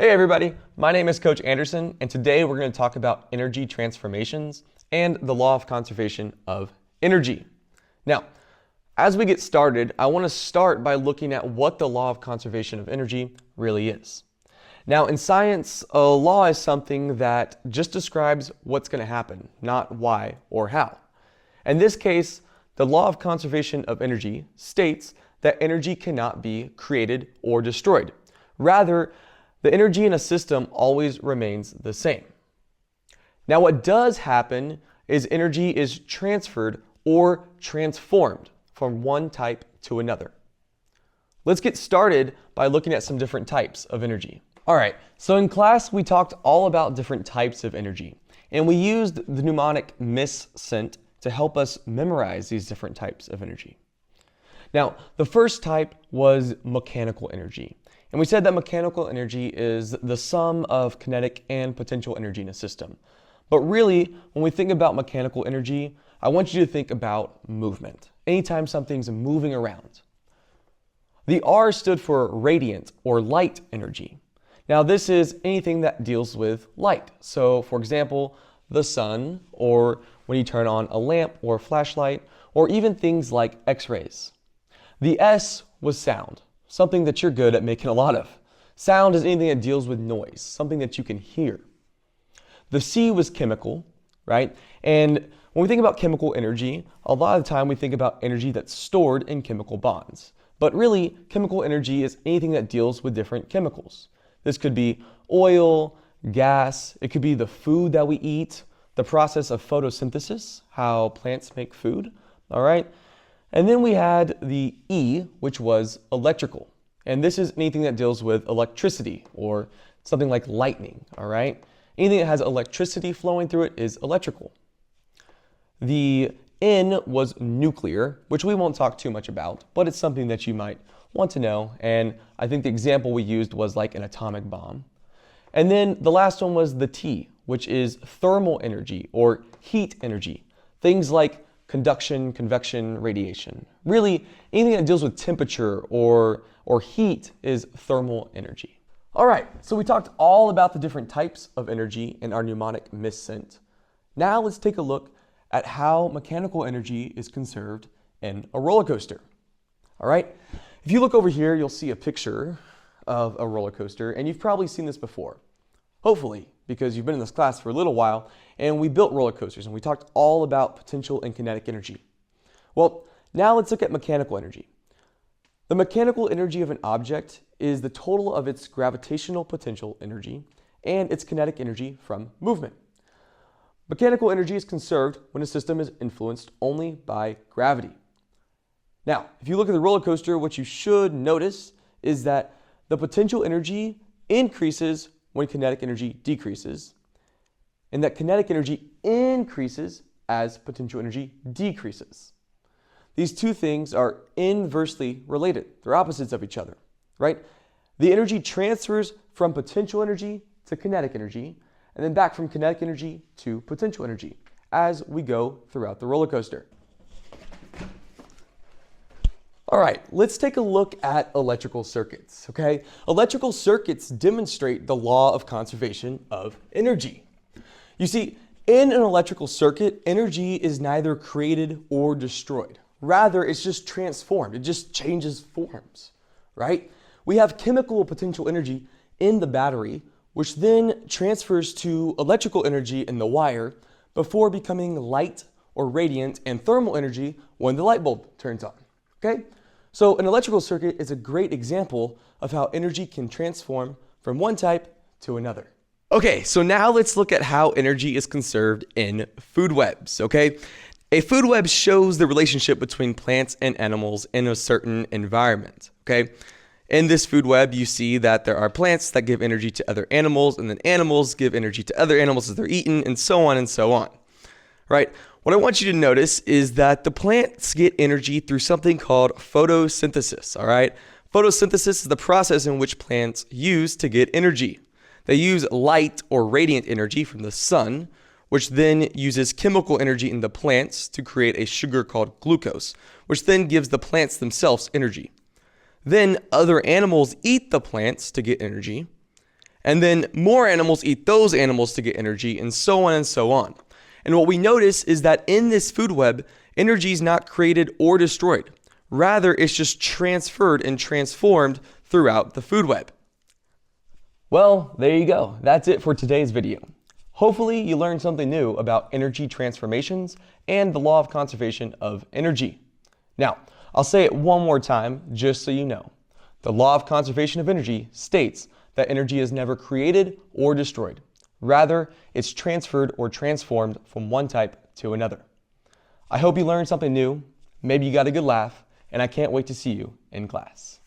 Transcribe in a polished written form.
Hey everybody, my name is Coach Anderson, and today we're going to talk about energy transformations and the law of conservation of energy. Now, as we get started, I want to start by looking at what the law of conservation of energy really is. Now, in science, a law is something that just describes what's going to happen, not why or how. In this case, the law of conservation of energy states that energy cannot be created or destroyed. Rather, the energy in a system always remains the same. Now, what does happen is energy is transferred or transformed from one type to another. Let's get started by looking at some different types of energy. All right, so in class we talked all about different types of energy, and we used the mnemonic MISSENT to help us memorize these different types of energy. Now, the first type was mechanical energy. And we said that mechanical energy is the sum of kinetic and potential energy in a system. But really, when we think about mechanical energy, I want you to think about movement. Anytime something's moving around. The R stood for radiant or light energy. Now this is anything that deals with light. So for example, the sun, or when you turn on a lamp or a flashlight, or even things like X-rays. The S was sound. Something that you're good at making a lot of. Sound is anything that deals with noise, something that you can hear. The C was chemical, right? And when we think about chemical energy, a lot of the time we think about energy that's stored in chemical bonds. But really, chemical energy is anything that deals with different chemicals. This could be oil, gas, it could be the food that we eat, the process of photosynthesis, how plants make food, all right? And then we had the E, which was electrical. And this is anything that deals with electricity or something like lightning, all right? Anything that has electricity flowing through it is electrical. The N was nuclear, which we won't talk too much about, but it's something that you might want to know. And I think the example we used was like an atomic bomb. And then the last one was the T, which is thermal energy or heat energy. Things like conduction, convection, radiation. Really, anything that deals with temperature or heat is thermal energy. All right, so we talked all about the different types of energy in our mnemonic MISSENT. Now let's take a look at how mechanical energy is conserved in a roller coaster. All right, if you look over here, you'll see a picture of a roller coaster, and you've probably seen this before. Hopefully, because you've been in this class for a little while, and we built roller coasters, and we talked all about potential and kinetic energy. Well, now let's look at mechanical energy. The mechanical energy of an object is the total of its gravitational potential energy and its kinetic energy from movement. Mechanical energy is conserved when a system is influenced only by gravity. Now, if you look at the roller coaster, what you should notice is that the potential energy increases when kinetic energy decreases, and that kinetic energy increases as potential energy decreases. These two things are inversely related. They're opposites of each other, right? The energy transfers from potential energy to kinetic energy, and then back from kinetic energy to potential energy as we go throughout the roller coaster. All right, let's take a look at electrical circuits, okay? Electrical circuits demonstrate the law of conservation of energy. You see, in an electrical circuit, energy is neither created or destroyed. Rather, it's just transformed. It just changes forms, right? We have chemical potential energy in the battery, which then transfers to electrical energy in the wire before becoming light or radiant and thermal energy when the light bulb turns on, okay? So an electrical circuit is a great example of how energy can transform from one type to another. Okay, so now let's look at how energy is conserved in food webs, okay? A food web shows the relationship between plants and animals in a certain environment, okay? In this food web, you see that there are plants that give energy to other animals, and then animals give energy to other animals as they're eaten, and so on, right? What I want you to notice is that the plants get energy through something called photosynthesis, all right? Photosynthesis is the process in which plants use to get energy. They use light or radiant energy from the sun, which then uses chemical energy in the plants to create a sugar called glucose, which then gives the plants themselves energy. Then other animals eat the plants to get energy, And then more animals eat those animals to get energy, and so on and so on. And what we notice is that in this food web, energy is not created or destroyed. Rather, it's just transferred and transformed throughout the food web. Well, there you go. That's it for today's video. Hopefully you learned something new about energy transformations and the law of conservation of energy. Now, I'll say it one more time just so you know. The law of conservation of energy states that energy is never created or destroyed. Rather, it's transferred or transformed from one type to another. I hope you learned something new, maybe you got a good laugh, and I can't wait to see you in class.